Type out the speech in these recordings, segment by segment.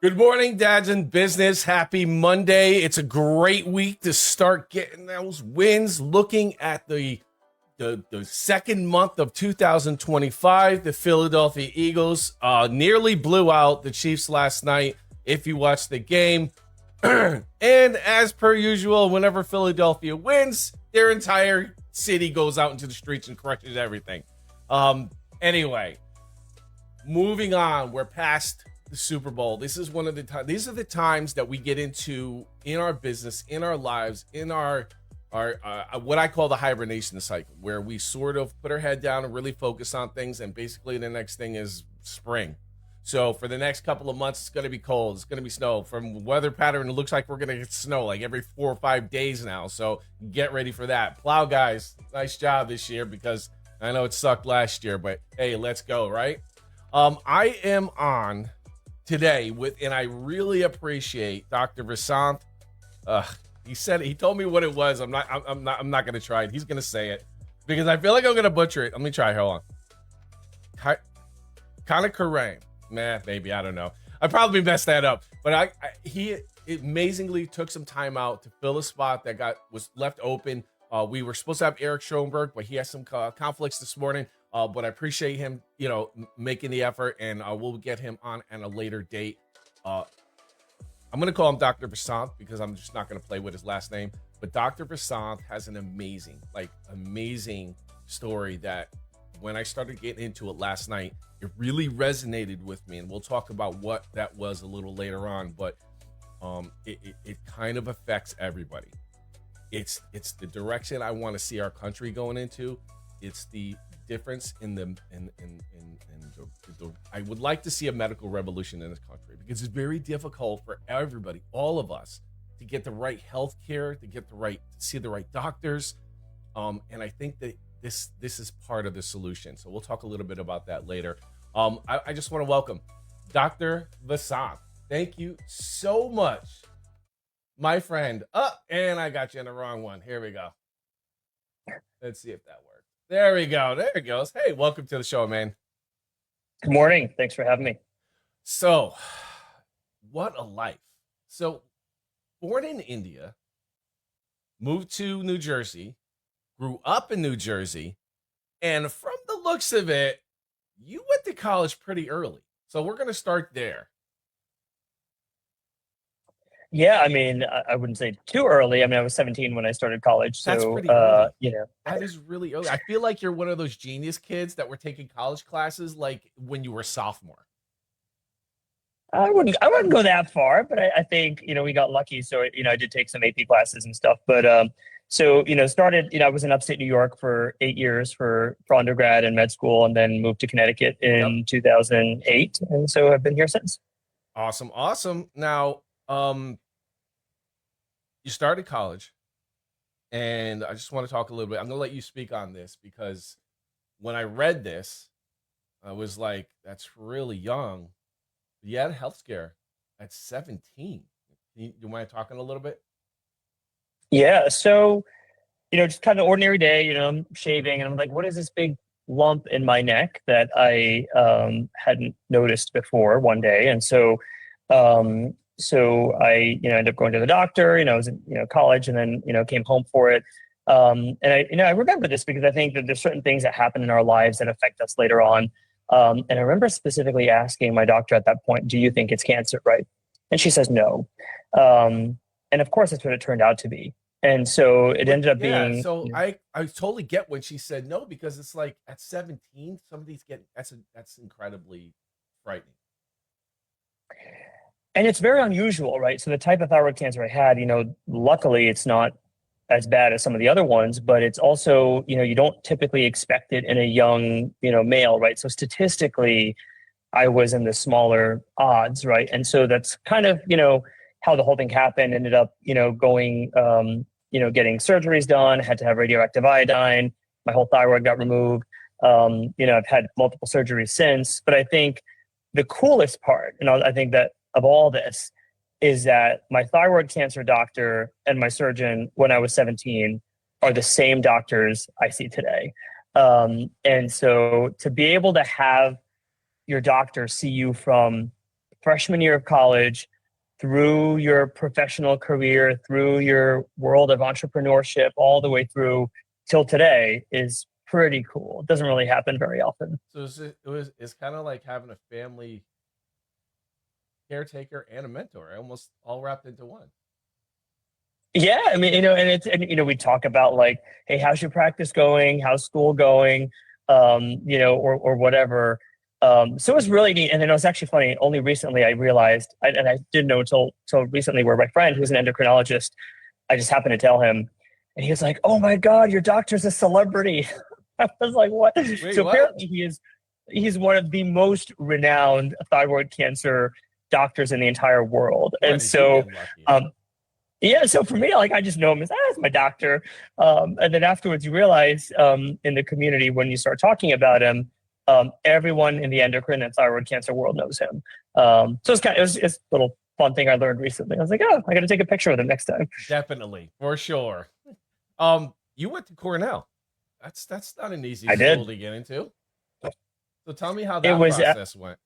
Good morning, dads in business. Happy Monday. It's a great week to start getting those wins. Looking at the second month of 2025, the Philadelphia Eagles nearly blew out the Chiefs last night, if you watched the game. And as per usual, whenever Philadelphia wins, their entire city goes out into the streets and crushes everything. Anyway, moving on, we're past the Super Bowl. This is one of the times. These are the times that we get into in our business, in our lives, in our what I call the hibernation cycle, where we sort of put our head down and really focus on things. And basically, the next thing is spring. So for the next couple of months, it's going to be cold. It's going to be snow. From weather pattern, it looks like we're going to get snow like every 4 or 5 days now. So get ready for that. Plow guys, nice job this year, because I know it sucked last year, but hey, let's go, right? I am on today and I really appreciate Dr. Vasanth. He told me what it was. I'm not going to try it. He's going to say it because I feel like I'm going to butcher it. Let me try. Hold on. Kainkaryam. Maybe. I don't know. I probably messed that up, but he amazingly took some time out to fill a spot that was left open. We were supposed to have Eric Schoenberg, but he has some conflicts this morning. But I appreciate him, making the effort, and we'll get him on at a later date. I'm going to call him Dr. Vasanth because I'm just not going to play with his last name. But Dr. Vasanth has an amazing story that when I started getting into it last night, it really resonated with me. And we'll talk about what that was a little later on. But it kind of affects everybody. It's the direction I want to see our country going into. It's the difference in the I would like to see a medical revolution in this country, because it's very difficult for everybody, all of us, to get the right health care, to see the right doctors. And I think that this is part of the solution. So we'll talk a little bit about that later. I just want to welcome Dr. Vasanth. Thank you so much, my friend. And I got you in the wrong one. Here we go. Let's see if that works. There we go. There it goes. Hey, welcome to the show, man. Good morning. Thanks for having me. So, what a life. So, born in India, moved to New Jersey, grew up in New Jersey, and from the looks of it, you went to college pretty early. So, we're going to start there. Yeah, I mean, I wouldn't say too early. I mean, I was 17 when I started college. So, that's pretty early. That is really early. I feel like you're one of those genius kids that were taking college classes like when you were a sophomore. I wouldn't go that far, but I think, we got lucky. So, I did take some AP classes and stuff. But started, I was in upstate New York for 8 years for undergrad and med school, and then moved to Connecticut in 2008. And so I've been here since. Awesome. Now, you started college, and I just want to talk a little bit. I'm going to let you speak on this, because when I read this, I was like, that's really young. You had a health scare at 17. You mind talking a little bit? Yeah. So, just kind of ordinary day, I'm shaving, and I'm like, what is this big lump in my neck that I hadn't noticed before one day? And so I, ended up going to the doctor. I was in, college, and then, came home for it. And I remember this because I think that there's certain things that happen in our lives that affect us later on. And I remember specifically asking my doctor at that point, do you think it's cancer, right? And she says no. And of course, that's what it turned out to be. And so it ended up being. So I totally get when she said no, because it's like at 17, somebody's getting, that's incredibly frightening. And it's very unusual, right? So the type of thyroid cancer I had, luckily it's not as bad as some of the other ones, but it's also, you don't typically expect it in a young, male, right? So statistically, I was in the smaller odds, right? And so that's kind of, how the whole thing happened. Ended up, going, getting surgeries done, had to have radioactive iodine. My whole thyroid got removed. I've had multiple surgeries since, but I think the coolest part, and I think that of all this, is that my thyroid cancer doctor and my surgeon when I was 17 are the same doctors I see today. And so to be able to have your doctor see you from freshman year of college, through your professional career, through your world of entrepreneurship, all the way through till today is pretty cool. It doesn't really happen very often. So it's kind of like having a family caretaker and a mentor, almost all wrapped into one. Yeah, I mean, and we talk about like, hey, how's your practice going? How's school going? Or whatever. So it was really neat. And then it was actually funny. Only recently I realized, and I didn't know until recently, where my friend, who's an endocrinologist, I just happened to tell him, and he was like, "Oh my God, your doctor's a celebrity." I was like, "What?" Wait, so what? apparently he's one of the most renowned thyroid cancer doctors in the entire world. What, And is he so, getting lucky? yeah, so for me, like I just know him as my doctor. And then afterwards, you realize in the community when you start talking about him, everyone in the endocrine and thyroid cancer world knows him. So it's a little fun thing I learned recently. I was like, oh, I got to take a picture with him next time. Definitely, for sure. You went to Cornell. That's not an easy school to get into. So tell me how that process went.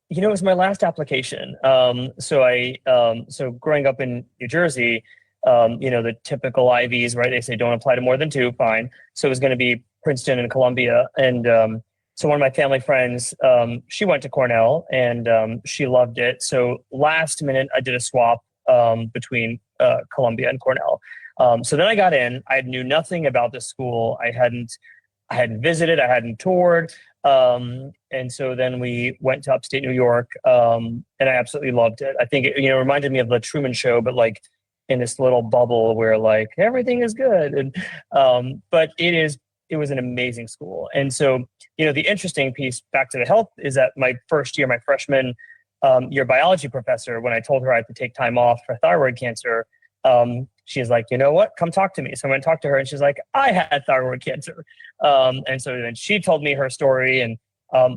It was my last application. So growing up in New Jersey, the typical IVs, right? They say don't apply to more than 2, fine. So it was going to be Princeton and Columbia. And so one of my family friends, she went to Cornell and she loved it. So last minute, I did a swap between Columbia and Cornell. So then I got in. I knew nothing about the school. I hadn't visited. I hadn't toured. And so then we went to upstate New York, and I absolutely loved it. I think it reminded me of the Truman Show, but like in this little bubble where like everything is good. And but it was an amazing school. And so the interesting piece back to the health is that my first year, my freshman year biology professor, when I told her I had to take time off for thyroid cancer, she's like, you know what? Come talk to me. So I went and talked to her, and she's like, I had thyroid cancer. And so then she told me her story. And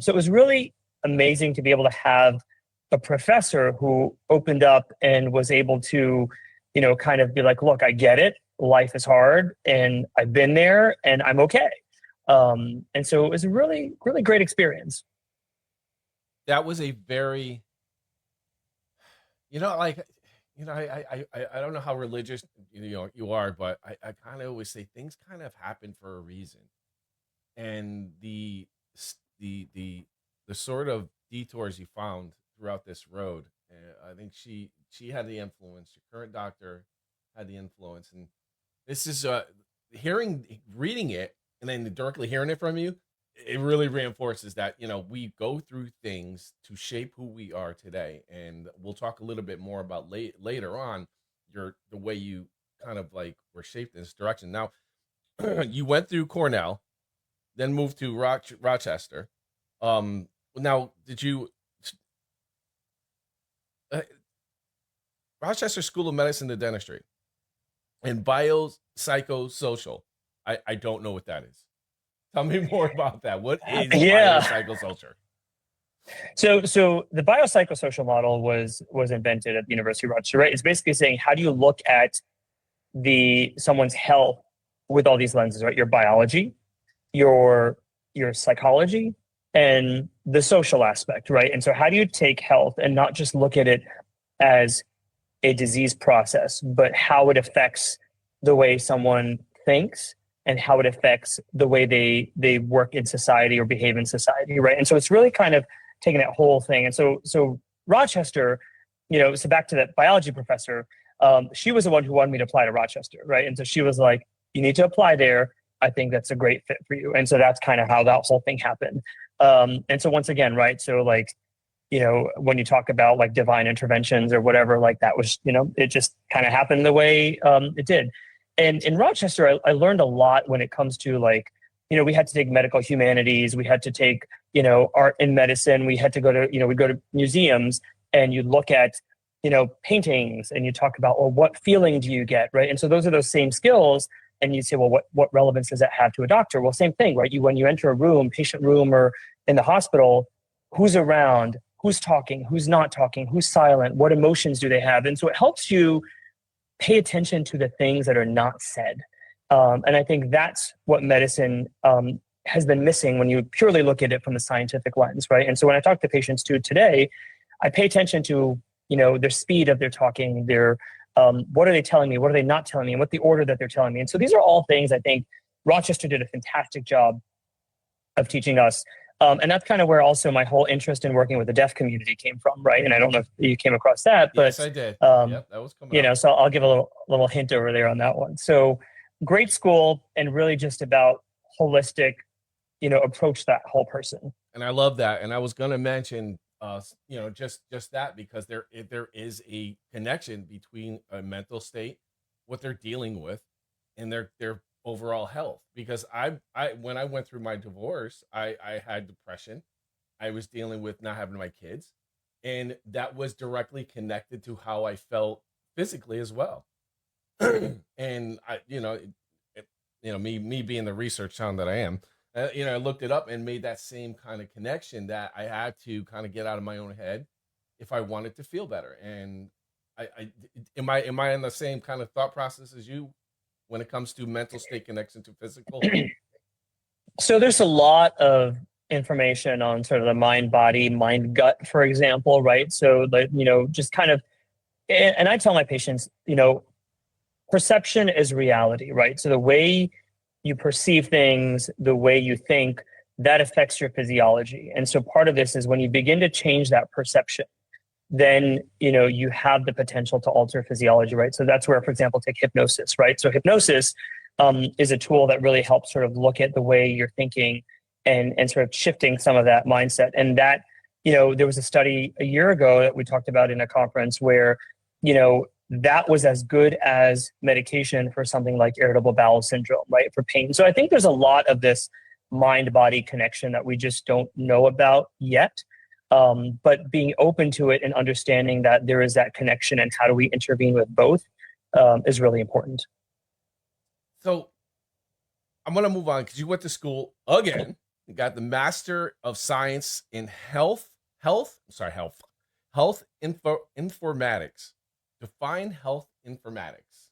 so it was really amazing to be able to have a professor who opened up and was able to, kind of be like, look, I get it. Life is hard and I've been there and I'm okay. And so it was a really, really great experience. That was a very, I don't know how religious you are, but I kind of always say things kind of happen for a reason, and the sort of detours you found throughout this road. I think she had the influence. Your current doctor had the influence, and this is reading it, and then directly hearing it from you. It really reinforces that, we go through things to shape who we are today. And we'll talk a little bit more about later on the way you kind of like were shaped in this direction. Now, you went through Cornell, then moved to Rochester. Now, did you Rochester School of Medicine and Dentistry and biopsychosocial? I don't know what that is. Tell me more about that. What is biopsychosocial? So the biopsychosocial model was invented at the University of Rochester, right? It's basically saying, how do you look at someone's health with all these lenses, right? Your biology, your psychology, and the social aspect, right? And so how do you take health and not just look at it as a disease process, but how it affects the way someone thinks and how it affects the way they work in society or behave in society, right? And so it's really kind of taking that whole thing. And so Rochester, so back to that biology professor, she was the one who wanted me to apply to Rochester, right? And so she was like, you need to apply there. I think that's a great fit for you. And so that's kind of how that whole thing happened. And so once again, right, so like, when you talk about like divine interventions or whatever, like that was, it just kind of happened the way it did. And in Rochester, I learned a lot when it comes to like, we had to take medical humanities, we had to take, art and medicine, we had to go to, we go to museums and you look at, paintings and you talk about, well, what feeling do you get, right? And so those are those same skills. And you say, well, what relevance does that have to a doctor? Well, same thing, right? When you enter a room, patient room or in the hospital, who's around, who's talking, who's not talking, who's silent, what emotions do they have? And so it helps you pay attention to the things that are not said. And I think that's what medicine has been missing when you purely look at it from the scientific lens, right? And so when I talk to patients too today, I pay attention to, their speed of their talking, their, what are they telling me? What are they not telling me? And what the order that they're telling me. And so these are all things I think Rochester did a fantastic job of teaching us. And that's kind of where also my whole interest in working with the deaf community came from, right? And I don't know if you came across that, but yes, I did. Yep, that was coming up. so I'll give a little hint over there on that one. So great school, and really just about holistic, approach that whole person. And I love that. And I was going to mention, just that, because there is a connection between a mental state, what they're dealing with, and their overall health. Because I when I went through my divorce, I had depression. I was dealing with not having my kids, and that was directly connected to how I felt physically as well. And me being the research hound that I am, I looked it up and made that same kind of connection, that I had to kind of get out of my own head if I wanted to feel better. And am I in the same kind of thought process as you when it comes to mental state connection to physical? So there's a lot of information on sort of the mind body, mind gut, for example, right? So just kind of, and I tell my patients, perception is reality, right? So the way you perceive things, the way you think, that affects your physiology. And so part of this is when you begin to change that perception, then, you have the potential to alter physiology, right? So that's where, for example, take hypnosis, right? So hypnosis is a tool that really helps sort of look at the way you're thinking and sort of shifting some of that mindset. And that, there was a study a year ago that we talked about in a conference where, that was as good as medication for something like irritable bowel syndrome, right? For pain. So I think there's a lot of this mind-body connection that we just don't know about yet. But being open to it and understanding that there is that connection and how do we intervene with both is really important. So I'm going to move on, because you went to school again. You got the Master of Science in Informatics. Define health informatics.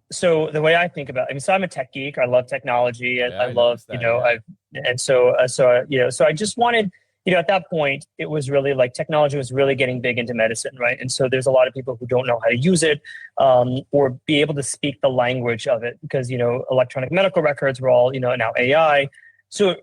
So the way I think about, so I'm a tech geek. I love technology. And I love, so I just wanted, at that point, it was really like technology was really getting big into medicine, right? And so there's a lot of people who don't know how to use it, or be able to speak the language of it, because, electronic medical records were all, now AI. So,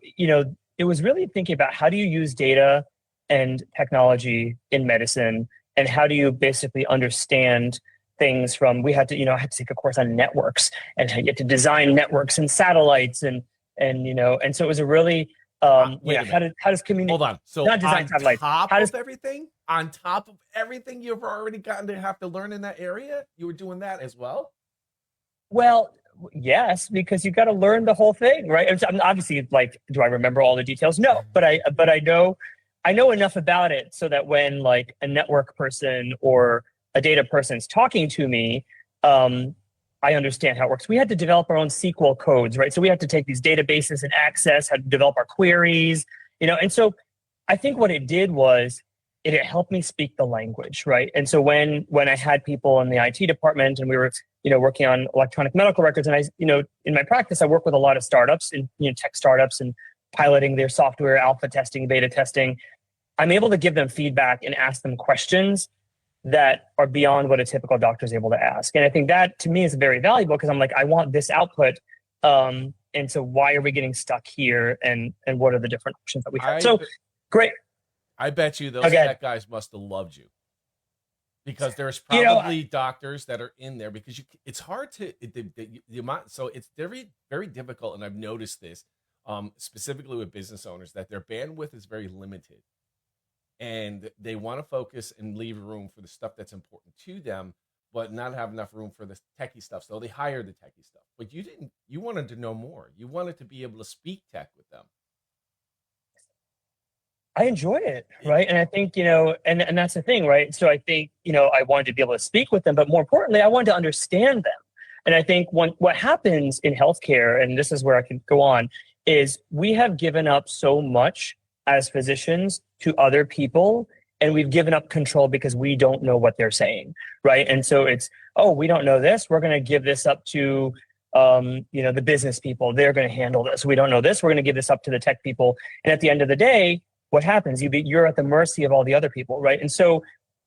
it was really thinking about how do you use data and technology in medicine, and how do you basically understand things from, I had to take a course on networks, and you had to design networks and satellites and so it was a really, how does community, hold on. So not design satellites, on top of everything you've already gotten to have to learn in that area, you were doing that as well? Well, yes, because you got to learn the whole thing, right? I'm obviously, like, do I remember all the details? No, but I know enough about it so that when, like, a network person or a data person's talking to me, I understand how it works. We had to develop our own SQL codes, right? So we had to take these databases and access, had to develop our queries, and so I think what it did was it helped me speak the language, right? And so when I had people in the IT department and we were, working on electronic medical records, and I, in my practice, I work with a lot of startups and, tech startups, and piloting their software, alpha testing, beta testing. I'm able to give them feedback and ask them questions that are beyond what a typical doctor is able to ask. And I think that, to me, is very valuable, because I'm like, I want this output. And so why are we getting stuck here? And what are the different options that we have? So great. I bet you those tech guys must have loved you, because there's probably doctors that are in there, because it's hard to, the amount, so it's very, very difficult. And I've noticed this specifically with business owners, that their bandwidth is very limited. And they want to focus and leave room for the stuff that's important to them, but not have enough room for the techie stuff. So they hire the techie stuff. But you wanted to know more. You wanted to be able to speak tech with them. I enjoy it, right? And I think, and that's the thing, right? So I think, I wanted to be able to speak with them, but more importantly, I wanted to understand them. And I think what happens in healthcare, and this is where I can go on, is we have given up so much as physicians to other people, and we've given up control because we don't know what they're saying, right? And so it's, we don't know this, we're going to give this up to the business people, they're going to handle this. We don't know this, we're going to give this up to the tech people. And at the end of the day, what happens? You're at the mercy of all the other people, right? And so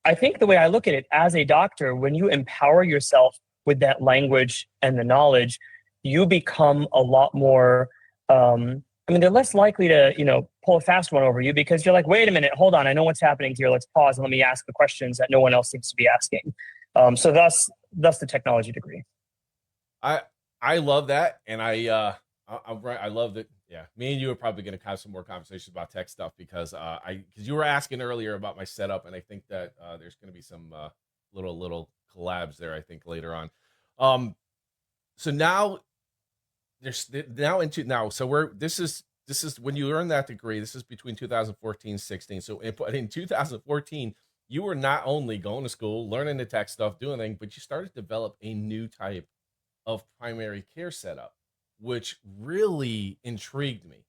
I think the way I look at it as a doctor, when you empower yourself with that language and the knowledge, you become a lot more, they're less likely to, pull a fast one over you, because you're like, wait a minute, hold on, I know what's happening here. Let's pause and let me ask the questions that no one else seems to be asking. So thus the technology degree. I love that, and I'm right. I love that. Yeah, me and you are probably going to have some more conversations about tech stuff, because because you were asking earlier about my setup, and I think that there's going to be some little collabs there, I think, later on. So now this is when you earn that degree. This is between 2014 and 16. So in 2014, you were not only going to school, learning the tech stuff, doing things, but you started to develop a new type of primary care setup, which really intrigued me.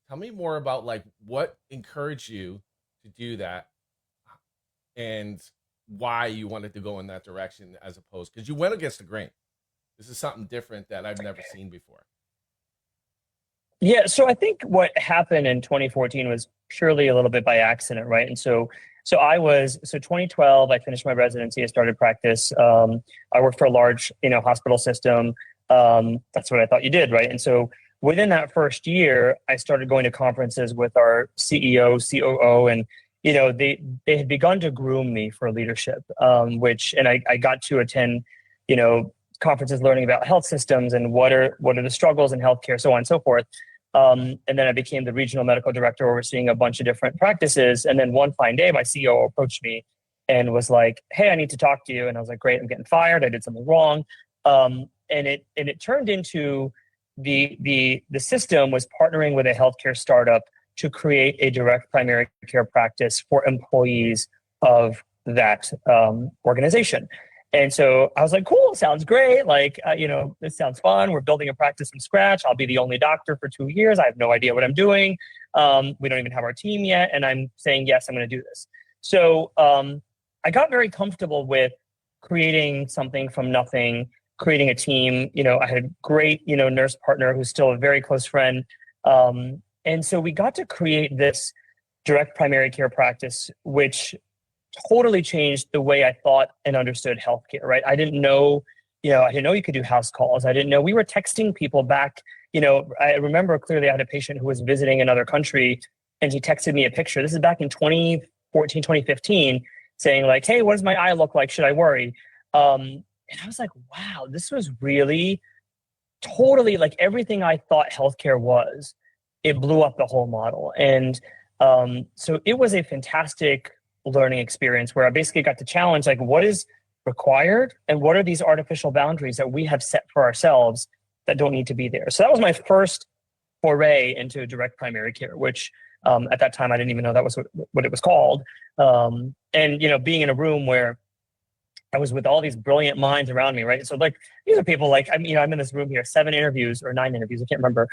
Tell me more about like what encouraged you to do that, and why you wanted to go in that direction, as opposed, because you went against the grain. This is something different that I've never seen before. Yeah, so I think what happened in 2014 was purely a little bit by accident, right? And so 2012, I finished my residency, I started practice. I worked for a large, hospital system. That's what I thought you did, right? And so within that first year, I started going to conferences with our CEO, COO, and they had begun to groom me for leadership, and I got to attend, conferences learning about health systems and what are the struggles in healthcare, so on and so forth. And then I became the regional medical director, overseeing a bunch of different practices. And then one fine day, my CEO approached me and was like, "Hey, I need to talk to you." And I was like, "Great, I'm getting fired. I did something wrong." And it turned into the system was partnering with a healthcare startup to create a direct primary care practice for employees of that organization. And so I was like, cool, sounds great. Like, this sounds fun. We're building a practice from scratch. I'll be the only doctor for 2 years. I have no idea what I'm doing. We don't even have our team yet. And I'm saying, yes, I'm going to do this. So I got very comfortable with creating something from nothing, creating a team. I had a great, nurse partner who's still a very close friend. And so we got to create this direct primary care practice, which totally changed the way I thought and understood healthcare, right? I didn't know you could do house calls. I didn't know we were texting people back. I remember clearly I had a patient who was visiting another country, and he texted me a picture. This is back in 2014, 2015, saying like, "Hey, what does my eye look like? Should I worry?" And I was like, wow, this was really totally like everything I thought healthcare was. It blew up the whole model. And so it was a fantastic learning experience where I basically got to challenge like what is required and what are these artificial boundaries that we have set for ourselves that don't need to be there. So that was my first foray into direct primary care, which at that time I didn't even know that was what it was called. And being in a room where I was with all these brilliant minds around me, right? So like these are people like I'm in this room here, 7 interviews or 9 interviews, I can't remember,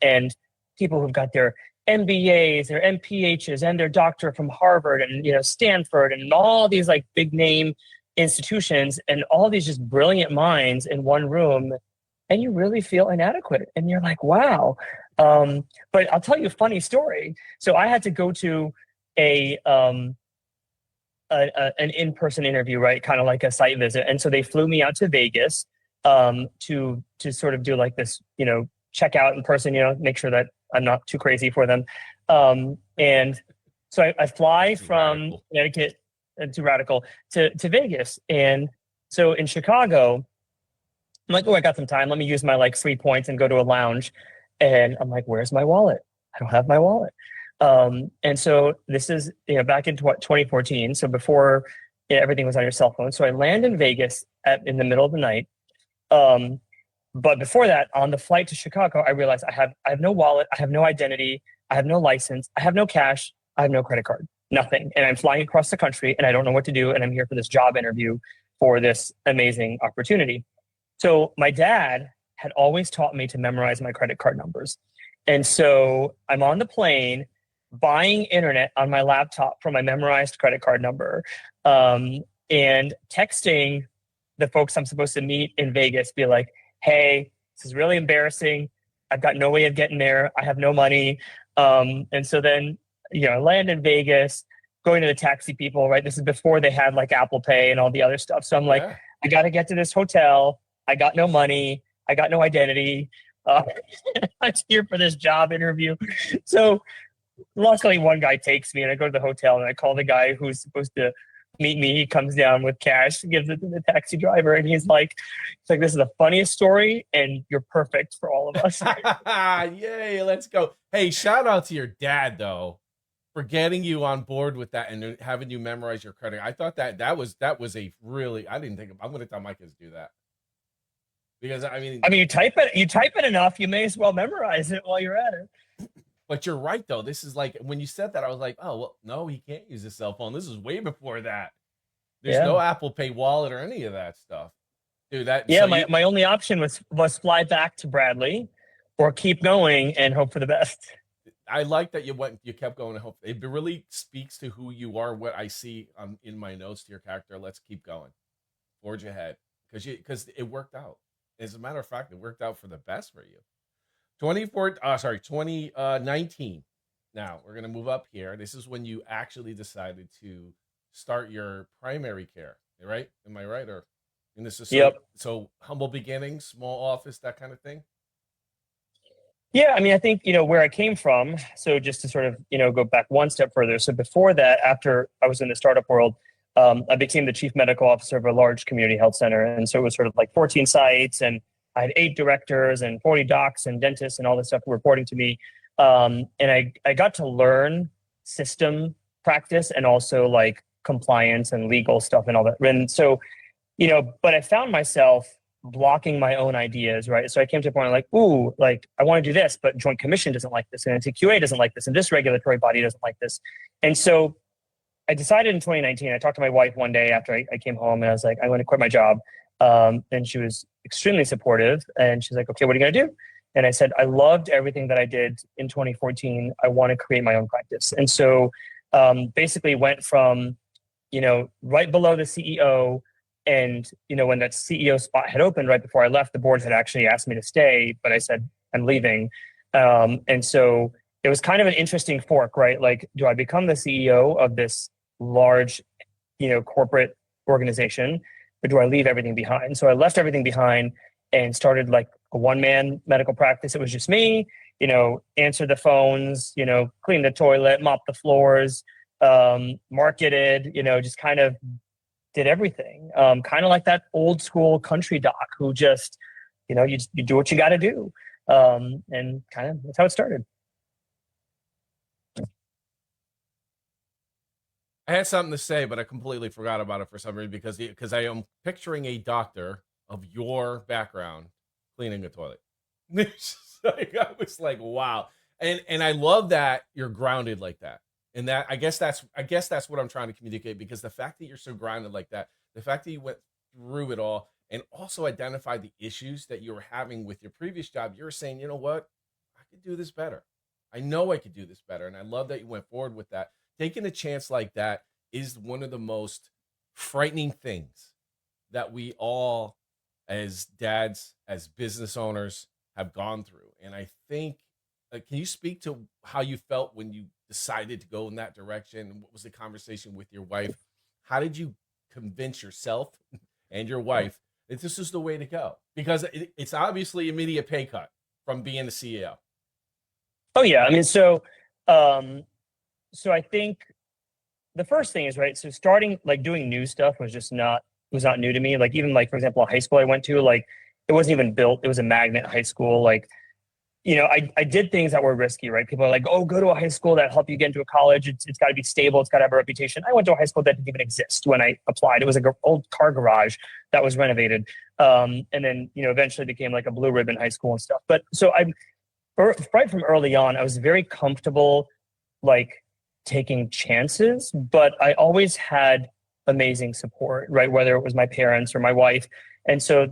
and people who've got their MBAs, their MPHs, and their doctor from Harvard and Stanford and all these like big name institutions, and all these just brilliant minds in one room, and you really feel inadequate, and you're like, wow. But I'll tell you a funny story. So I had to go to an in-person interview, right? Kind of like a site visit, and so they flew me out to Vegas to sort of do like this, check out in person, make sure that I'm not too crazy for them. And so I fly from Connecticut, too radical, to Vegas. And so in Chicago, I'm like, oh, I got some time. Let me use my like 3 points and go to a lounge. And I'm like, where's my wallet? I don't have my wallet. And so this is, back in 2014. So before everything was on your cell phone. So I land in Vegas in the middle of the night. But before that, on the flight to Chicago, I realized I have no wallet, I have no identity, I have no license, I have no cash, I have no credit card, nothing. And I'm flying across the country and I don't know what to do. And I'm here for this job interview for this amazing opportunity. So my dad had always taught me to memorize my credit card numbers. And so I'm on the plane buying internet on my laptop from my memorized credit card number, and texting the folks I'm supposed to meet in Vegas, be like, hey, this is really embarrassing. I've got no way of getting there. I have no money. And so then, I land in Vegas, going to the taxi people, right? This is before they had like Apple Pay and all the other stuff. So I'm like, Yeah. I got to get to this hotel. I got no money. I got no identity. Uh, I'm here for this job interview. So luckily one guy takes me and I go to the hotel and I call the guy who's supposed to meet me. He comes down with cash, gives it to the taxi driver, and he's like, this is the funniest story and you're perfect for all of us. Yay, let's go. Hey, shout out to your dad though for getting you on board with that and having you memorize your credit. I thought that was a really, I didn't think I'm going to tell my kids to do that. Because I mean you type it enough, you may as well memorize it while you're at it. But you're right though. This is like, when you said that, I was like, oh well, no, he can't use his cell phone. This is way before that. There's no Apple Pay wallet or any of that stuff, dude. My only option was fly back to Bradley, or keep going and hope for the best. I like that you kept going and hope. It really speaks to who you are. What I see in my notes to your character. Let's keep going, forge ahead, because it worked out. As a matter of fact, it worked out for the best for you. 2019. Now we're gonna move up here. This is when you actually decided to start your primary care, right? Am I right? Or in this is Yep. So humble beginnings, small office, that kind of thing. Yeah, I think where I came from. So just to sort of go back one step further. So before that, after I was in the startup world, I became the chief medical officer of a large community health center, and so it was sort of like 14 sites, and I had 8 directors and 40 docs and dentists and all this stuff reporting to me. And I got to learn system practice and also like compliance and legal stuff and all that. And so, but I found myself blocking my own ideas, right? So I came to a point like, ooh, like I want to do this, but Joint Commission doesn't like this, and NCQA doesn't like this, and this regulatory body doesn't like this. And so I decided in 2019, I talked to my wife one day after I came home, and I was like, I'm going to quit my job. And she was extremely supportive. And she's like, okay, what are you going to do? And I said, I loved everything that I did in 2014. I want to create my own practice. And so basically went from, right below the CEO. And, when that CEO spot had opened right before I left, the board had actually asked me to stay, but I said, I'm leaving. And so it was kind of an interesting fork, right? Like, do I become the CEO of this large, corporate organization, or do I leave everything behind? So I left everything behind and started like a one-man medical practice. It was just me, answer the phones, clean the toilet, mop the floors, marketed, just kind of did everything. Kind of like that old school country doc who just, you do what you got to do. And kind of that's how it started. I had something to say, but I completely forgot about it for some reason because I am picturing a doctor of your background cleaning a toilet. I was like, wow. And I love that you're grounded like that. And that I guess that's what I'm trying to communicate, because the fact that you're so grounded like that, the fact that you went through it all and also identified the issues that you were having with your previous job, you were saying, you know what, I could do this better. I know I could do this better. And I love that you went forward with that. Taking a chance like that is one of the most frightening things that we all, as dads, as business owners, have gone through. And I think, can you speak to how you felt when you decided to go in that direction? What was the conversation with your wife? How did you convince yourself and your wife that this is the way to go? Because it's obviously immediate pay cut from being the CEO. Oh yeah, so I think the first thing is, right, so starting like doing new stuff was not new to me. Like even like, for example, a high school I went to, like it wasn't even built. It was a magnet high school. Like, I did things that were risky, right? People are like, oh, go to a high school that help you get into a college. It's got to be stable. It's got to have a reputation. I went to a high school that didn't even exist when I applied. It was an old car garage that was renovated. And then, eventually became like a blue ribbon high school and stuff. But so right from early on, I was very comfortable, like taking chances, but I always had amazing support, right? Whether it was my parents or my wife. And so,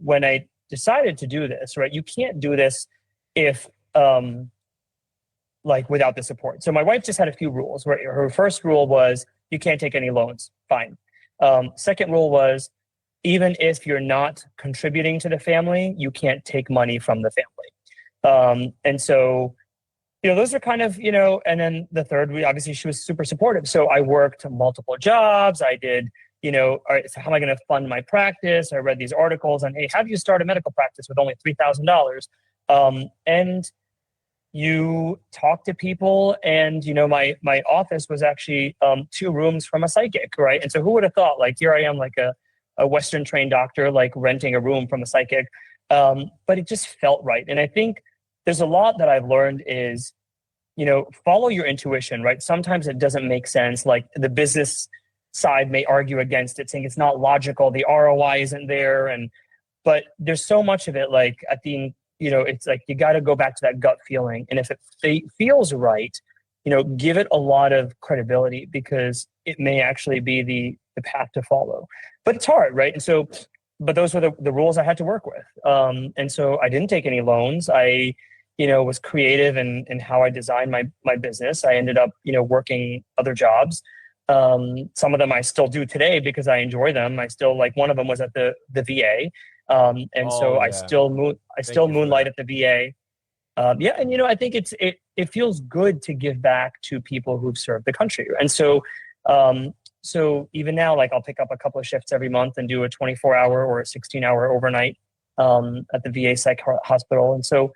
when I decided to do this, right, you can't do this if like without the support. So my wife just had a few rules, right? Her first rule was you can't take any loans. Fine. Second rule was, even if you're not contributing to the family, you can't take money from the family. And so those are kind of, and then the third, obviously she was super supportive. So I worked multiple jobs. I did, all right, so how am I going to fund my practice? I read these articles on, hey, how do you start a medical practice with only $3,000? And you talk to people, and, my office was actually 2 rooms from a psychic, right? And so who would have thought, like, here I am, like a Western trained doctor, like renting a room from a psychic. But it just felt right. And I think there's a lot that I've learned is, follow your intuition, right? Sometimes it doesn't make sense. Like the business side may argue against it, saying it's not logical, the ROI isn't there. But there's so much of it, like at the, it's like, you got to go back to that gut feeling. And if it feels right, give it a lot of credibility, because it may actually be the path to follow. But it's hard, right? And so, but those were the rules I had to work with. And so I didn't take any loans. I, was creative in how I designed my business. I ended up, working other jobs. Some of them I still do today because I enjoy them. I still, like, one of them was at the VA. So I still moonlight at the VA. And I think it feels good to give back to people who've served the country. And so, so even now, like, I'll pick up a couple of shifts every month and do a 24-hour or a 16-hour overnight at the VA psych hospital. And so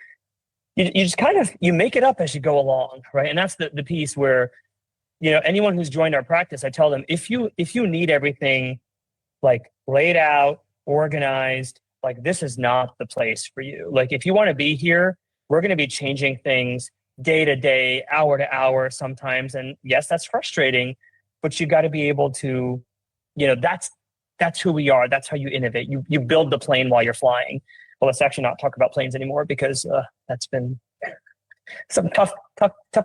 you just kind of, you make it up as you go along, right? And that's the piece where, anyone who's joined our practice, I tell them, if you need everything like laid out, organized, like, this is not the place for you. Like, if you want to be here, we're going to be changing things day to day, hour to hour sometimes. And yes, that's frustrating, but you got to be able to, that's who we are. That's how you innovate. You build the plane while you're flying. Well, let's actually not talk about planes anymore, because that's been some tough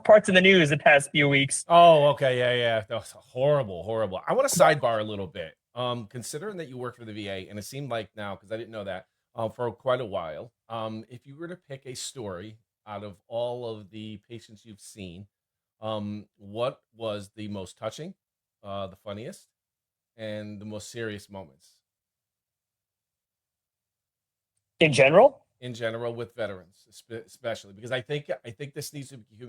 parts in the news the past few weeks. Oh, okay. Yeah. That was horrible. I want to sidebar a little bit. Considering that you work for the VA, and it seemed like now, because I didn't know that, for quite a while, if you were to pick a story out of all of the patients you've seen, what was the most touching, the funniest, and the most serious moments? In general with veterans, especially, because I think this needs to be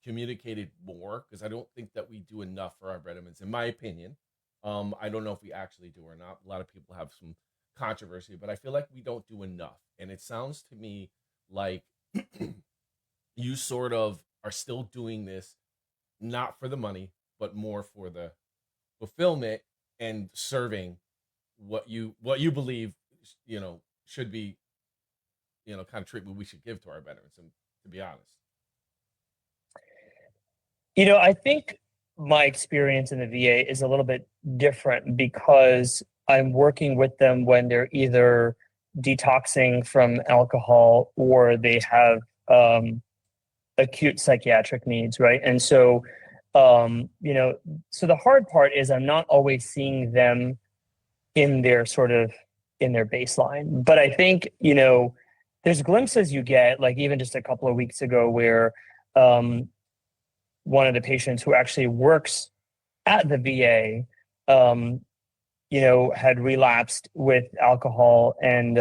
communicated more, because I don't think that we do enough for our veterans, in my opinion. I don't know if we actually do or not. A lot of people have some controversy, but I feel like we don't do enough. And it sounds to me like you sort of are still doing this not for the money, but more for the fulfillment and serving what you believe, should be, kind of treatment we should give to our veterans. And to be honest, I think my experience in the VA is a little bit different, because I'm working with them when they're either detoxing from alcohol or they have acute psychiatric needs, right? And so, so the hard part is I'm not always seeing them in their baseline. But I think, there's glimpses you get, like even just a couple of weeks ago, where one of the patients who actually works at the VA, had relapsed with alcohol and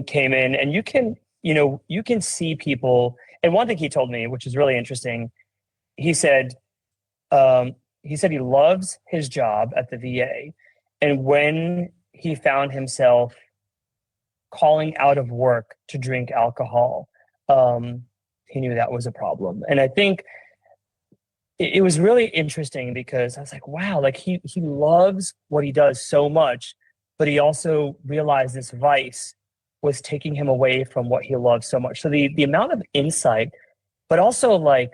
came in, and you can see people. And one thing he told me, which is really interesting, he said he loves his job at the VA. And when he found himself calling out of work to drink alcohol, he knew that was a problem. And I think it was really interesting, because I was like, wow, like he loves what he does so much, but he also realized this vice was taking him away from what he loves so much. So the amount of insight, but also like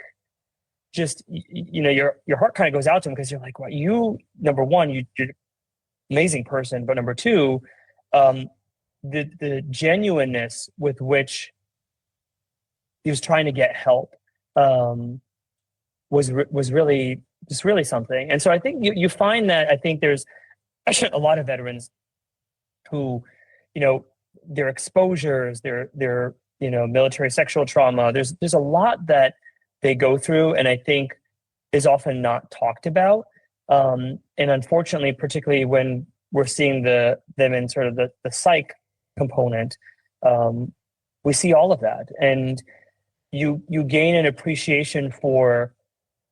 just, your heart kind of goes out to him, because you're like, well, number one, you're an amazing person, but number two, the genuineness with which he was trying to get help was really something. And so I think you find that, I think there's actually a lot of veterans who, their exposures, their military sexual trauma, there's a lot that they go through, and I think is often not talked about. And unfortunately, particularly when we're seeing them in sort of the psych component, we see all of that. And you gain an appreciation for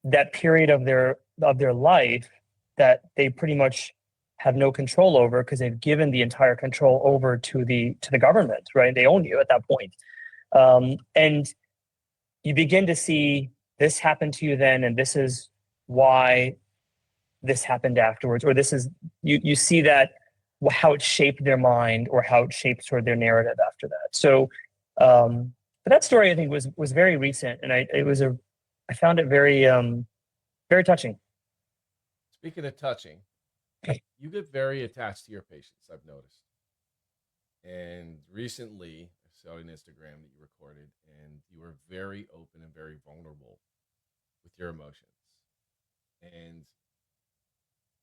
that period of their life that they pretty much have no control over because they've given the entire control over to the government, right? They own you at that point. And you begin to see this happen to you then, and this is why this happened afterwards, or this is you see that how it shaped their mind or how it shaped sort of their narrative after that. So, but that story I think was very recent, and I found it very very touching. Speaking of touching, you get very attached to your patients, I've noticed. And recently, I saw on Instagram that you recorded, and you were very open and very vulnerable with your emotions. And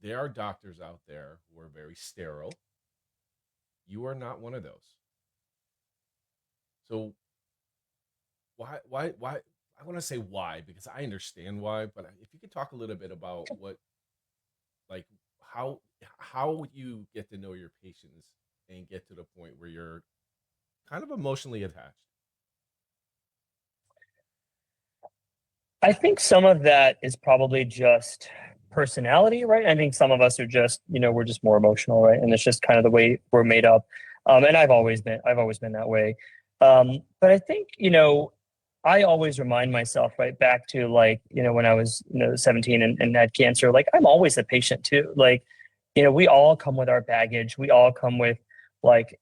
there are doctors out there who are very sterile. You are not one of those. So why? I want to say why because I understand why, but if you could talk a little bit about what, like, how you get to know your patients and get to the point where you're kind of emotionally attached. I think some of that is probably just personality, right? I think some of us are just, we're just more emotional, right? And it's just kind of the way we're made up. And I've always been that way. But I think, I always remind myself right back to like, when I was, 17 and had cancer, like I'm always a patient too. Like, we all come with our baggage. We all come with like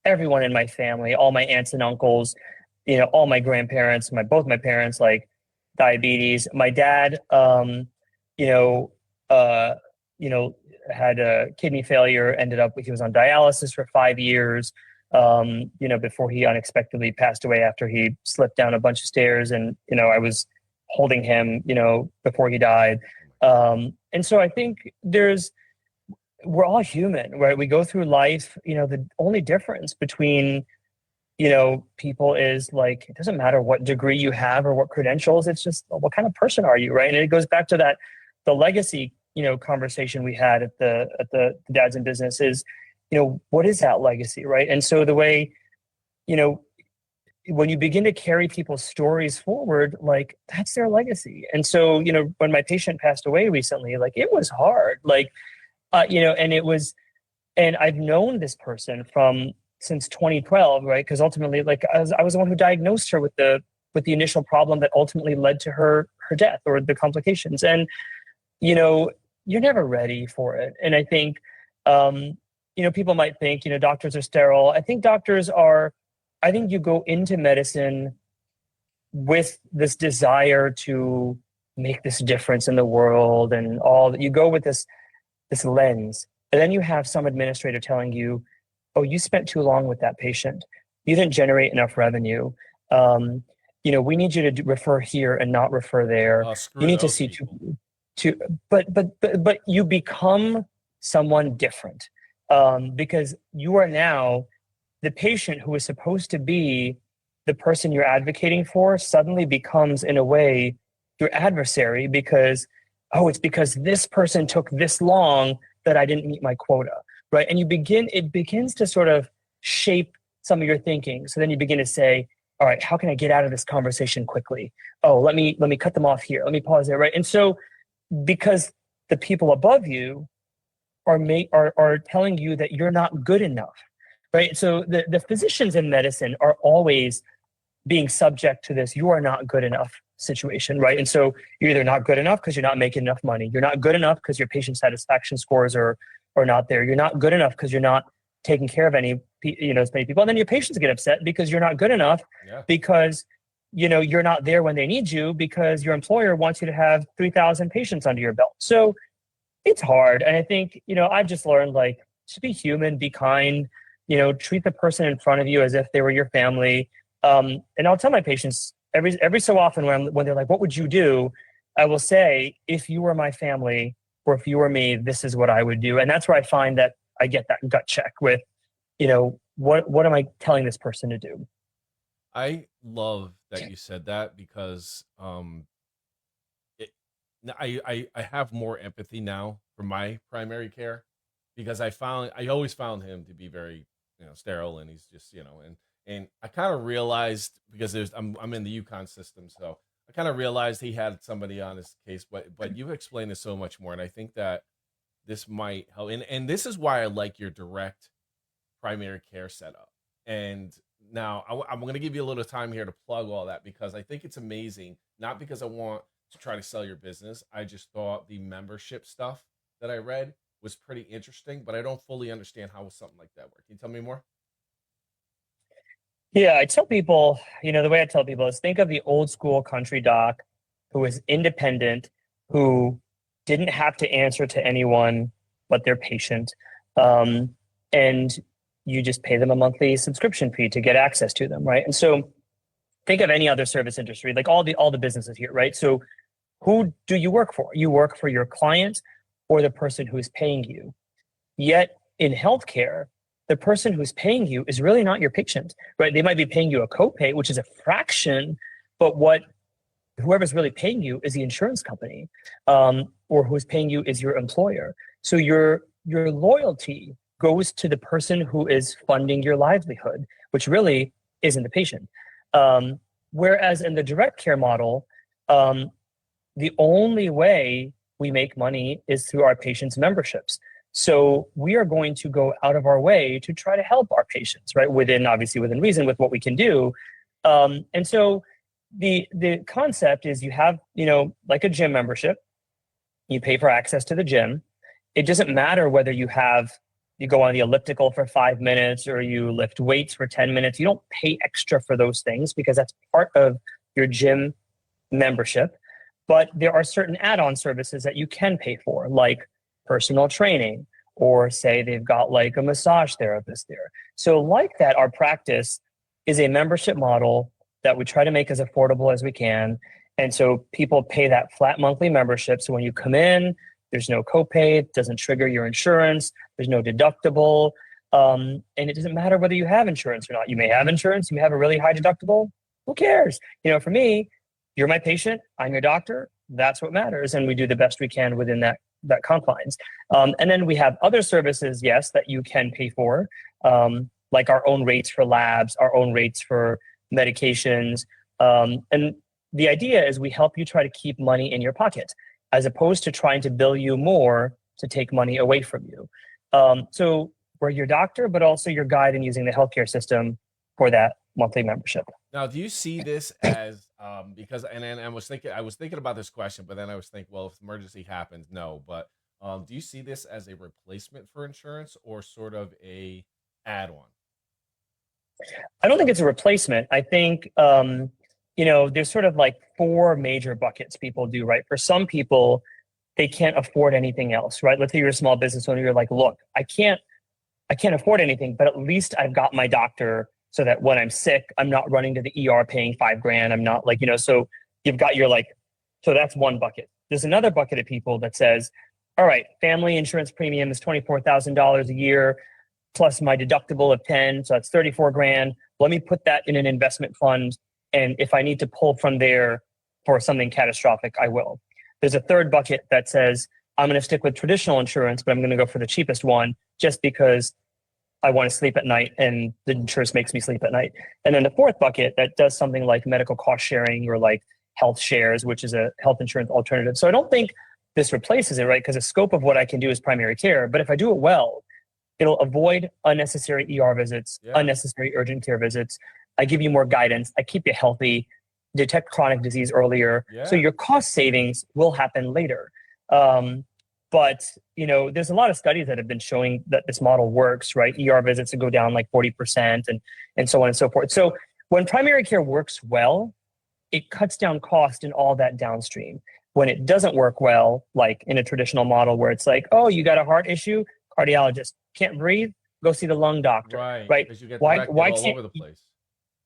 everyone in my family, all my aunts and uncles, all my grandparents, both my parents, like diabetes. My dad, you know, uh, had a kidney failure. Ended up he was on dialysis for 5 years. Before he unexpectedly passed away after he slipped down a bunch of stairs, and I was holding him, before he died. And so I think we're all human, right? We go through life. The only difference between people is like, it doesn't matter what degree you have or what credentials, it's just what kind of person are you, right? And it goes back to the legacy, conversation we had at the Dads in Business is, what is that legacy, right? And so the way, when you begin to carry people's stories forward, like that's their legacy. And so, when my patient passed away recently, like it was hard, like, and it was, and I've known this person since 2012, right? Because ultimately, like I was the one who diagnosed her with the initial problem that ultimately led to her death or the complications. And you're never ready for it. And I think people might think doctors are sterile. I think I think you go into medicine with this desire to make this difference in the world, and all that you go with this lens. And then you have some administrator telling you, oh, you spent too long with that patient. You didn't generate enough revenue. We need you to refer here and not refer there. You Screw need to those see people. but you become someone different, because you are now the patient who is supposed to be the person you're advocating for suddenly becomes, in a way, your adversary because, oh, it's because this person took this long that I didn't meet my quota, right? And it begins to sort of shape some of your thinking. So then you begin to say, all right, how can I get out of this conversation quickly? Oh, let me cut them off here. Let me pause there, right? And so because the people above you are telling you that you're not good enough, right? So the physicians in medicine are always being subject to this "you are not good enough" situation, right? And so you're either not good enough because you're not making enough money. You're not good enough because your patient satisfaction scores are not there. You're not good enough because you're not taking care of as many people. And then your patients get upset because you're not good enough, because you're not there when they need you because your employer wants you to have 3,000 patients under your belt. So it's hard. And I think, I've just learned, like, just be human, be kind, treat the person in front of you as if they were your family. And I'll tell my patients every so often when they're like, what would you do? I will say, if you were my family or if you were me, this is what I would do. And that's where I find that I get that gut check with, what am I telling this person to do? I love that you said that because I have more empathy now for my primary care because I always found him to be very sterile, and he's just and And I kind of realized, because I'm in the UConn system, so I kind of realized he had somebody on his case, but you've explained it so much more, and I think that this might help. And this is why I like your direct primary care setup. And now I'm going to give you a little time here to plug all that, because I think it's amazing. Not because I want to try to sell your business. I just thought the membership stuff that I read was pretty interesting, but I don't fully understand how something like that works. Can you tell me more? Yeah, I tell people, the way I tell people is think of the old school country doc who was independent, who didn't have to answer to anyone but their patient. And you just pay them a monthly subscription fee to get access to them, right? And so think of any other service industry, like all the businesses here, right? So who do you work for? You work for your client or the person who is paying you. Yet in healthcare, the person who's paying you is really not your patient, right? They might be paying you a copay, which is a fraction, but whoever's really paying you is the insurance company, or who's paying you is your employer. So your loyalty goes to the person who is funding your livelihood, which really isn't the patient. Whereas in the direct care model, the only way we make money is through our patients' memberships. So we are going to go out of our way to try to help our patients, right? Obviously within reason, with what we can do. And so the concept is you have, like a gym membership, you pay for access to the gym. It doesn't matter whether you go on the elliptical for 5 minutes or you lift weights for 10 minutes. You don't pay extra for those things because that's part of your gym membership. But there are certain add-on services that you can pay for, like personal training, or say they've got like a massage therapist there. So like that, our practice is a membership model that we try to make as affordable as we can. And so people pay that flat monthly membership. So when you come in, there's no copay, it doesn't trigger your insurance, there's no deductible. And it doesn't matter whether you have insurance or not. You may have insurance, you may have a really high deductible. Who cares? For me, you're my patient, I'm your doctor. That's what matters. And we do the best we can within that confines. And then we have other services, yes, that you can pay for, like our own rates for labs, our own rates for medications. And the idea is we help you try to keep money in your pocket, as opposed to trying to bill you more to take money away from you. So we're your doctor, but also your guide in using the healthcare system for that monthly membership. Now, do you see this as because I was thinking about this question, but then I was thinking, well, if emergency happens, no. But do you see this as a replacement for insurance or sort of a add-on? I don't think it's a replacement. I think there's sort of like 4 major buckets people do, right? For some people, they can't afford anything else, right? Let's say you're a small business owner, you're like, look, I can't afford anything, but at least I've got my doctor, so that when I'm sick, I'm not running to the ER paying $5,000. I'm not like, so you've got your so that's one bucket. There's another bucket of people that says, all right, family insurance premium is $24,000 a year plus my deductible of 10. So that's $34,000. Let me put that in an investment fund. And if I need to pull from there for something catastrophic, I will. There's a third bucket that says, I'm going to stick with traditional insurance, but I'm going to go for the cheapest one just because I want to sleep at night and the insurance makes me sleep at night. And then the fourth bucket that does something like medical cost sharing or like health shares, which is a health insurance alternative. So I don't think this replaces it, right? Because the scope of what I can do is primary care. But if I do it well, it'll avoid unnecessary ER visits, unnecessary urgent care visits. I give you more guidance. I keep you healthy, detect chronic disease earlier. So your cost savings will happen later. But, there's a lot of studies that have been showing that this model works, right? ER visits to go down like 40% and so on and so forth. So when primary care works well, it cuts down cost and all that downstream. When it doesn't work well, like in a traditional model where it's like, oh, you got a heart issue, cardiologist, can't breathe, go see the lung doctor, right? Because you get directed all over the place.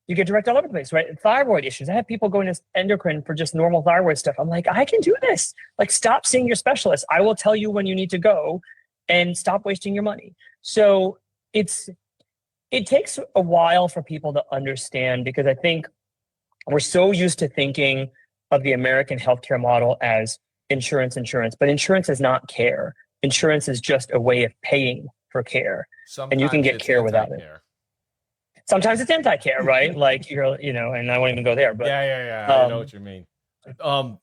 You get directed all over the place, right? Thyroid issues. I have people going to endocrine for just normal thyroid stuff. I'm like, I can do this. Like, stop seeing your specialist. I will tell you when you need to go and stop wasting your money. So it takes a while for people to understand, because I think we're so used to thinking of the American healthcare model as insurance, but insurance is not care. Insurance is just a way of paying for care. Sometimes and you can get care without it. sometimes it's anti-care, right? Like and I won't even go there, but Yeah. I know what you mean.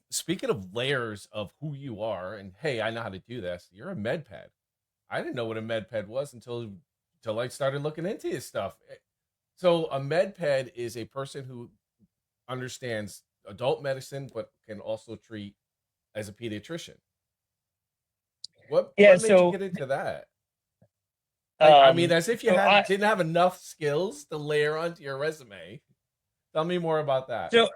Speaking of layers of who you are, and hey, I know how to do this. You're a med ped. I didn't know what a med ped was until I started looking into his stuff. So a med ped is a person who understands adult medicine, but can also treat as a pediatrician. What yeah. made you So get into that? Like, I mean, um, as if you so I didn't have enough skills to layer onto your resume. Tell me more about that. so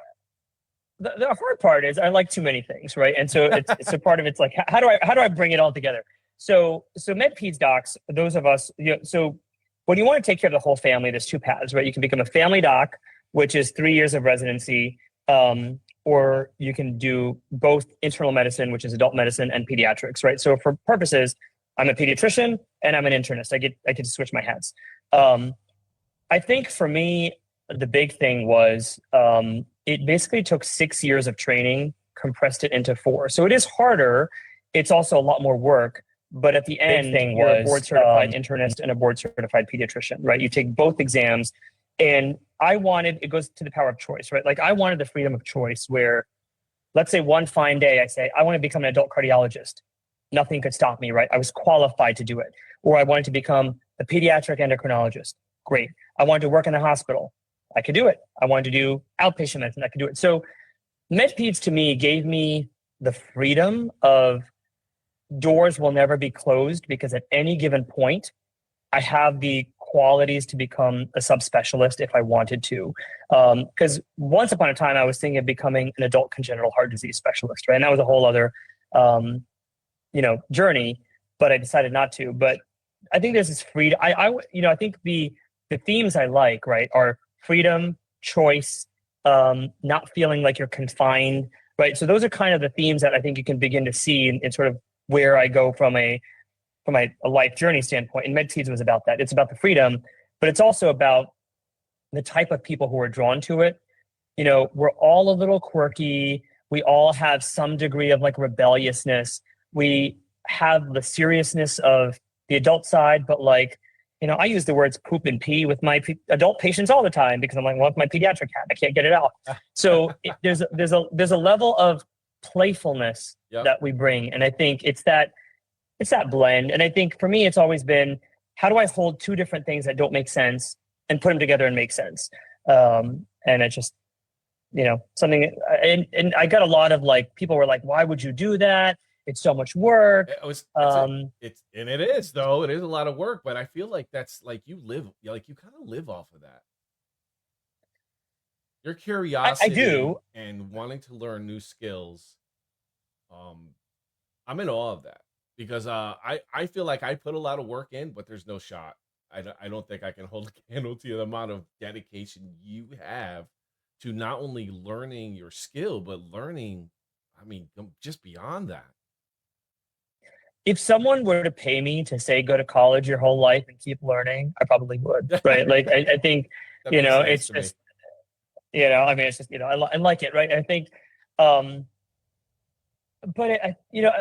the hard part is I like too many things, right? And so it's a part of it's like how do I bring it all together? So med peds docs, those of us, so when you want to take care of the whole family, there's two paths, right? You can become a family doc, which is 3 years of residency, or you can do both internal medicine, which is adult medicine, and pediatrics, right? So for purposes, I'm a pediatrician and I'm an internist. I get to switch my hats. Um, I think for me, the big thing was it basically took 6 years of training, compressed it into 4. So it is harder. It's also a lot more work. But at the end, you're a board certified internist and a board certified pediatrician, right? You take both exams. And it goes to the power of choice, right? Like I wanted the freedom of choice where, let's say one fine day, I say, I want to become an adult cardiologist. Nothing could stop me, right? I was qualified to do it. Or I wanted to become a pediatric endocrinologist. Great. I wanted to work in a hospital. I could do it. I wanted to do outpatient medicine. I could do it. So MedPeds to me gave me the freedom of doors will never be closed because at any given point, I have the qualities to become a subspecialist if I wanted to. Because once upon a time, I was thinking of becoming an adult congenital heart disease specialist, right? And that was a whole other, journey, but I decided not to. But I think there's this freedom. I think the themes I like, right, are freedom, choice, not feeling like you're confined, right? So those are kind of the themes that I think you can begin to see in sort of where I go from a life journey standpoint. And MedPeds was about that. It's about the freedom, but it's also about the type of people who are drawn to it. We're all a little quirky. We all have some degree of like rebelliousness. We have the seriousness of the adult side, but like, I use the words poop and pee with my adult patients all the time because I'm like, well, it's my pediatric hat. I can't get it out. So there's a level of playfulness that we bring. And I think it's that blend. And I think for me, it's always been, how do I hold two different things that don't make sense and put them together and make sense? And it's just, something, and I got a lot of like, people were like, why would you do that? It's so much work. It is though. It is a lot of work, but I feel like that's like you kind of live off of that. Your curiosity I do. And wanting to learn new skills. I'm in awe of that because I feel like I put a lot of work in, but there's no shot. I don't think I can hold a candle to the amount of dedication you have to not only learning your skill, but learning, just beyond that. If someone were to pay me to say, go to college your whole life and keep learning, I probably would. Right. Like, I think, it's just, it's just, I like it. Right. I think, but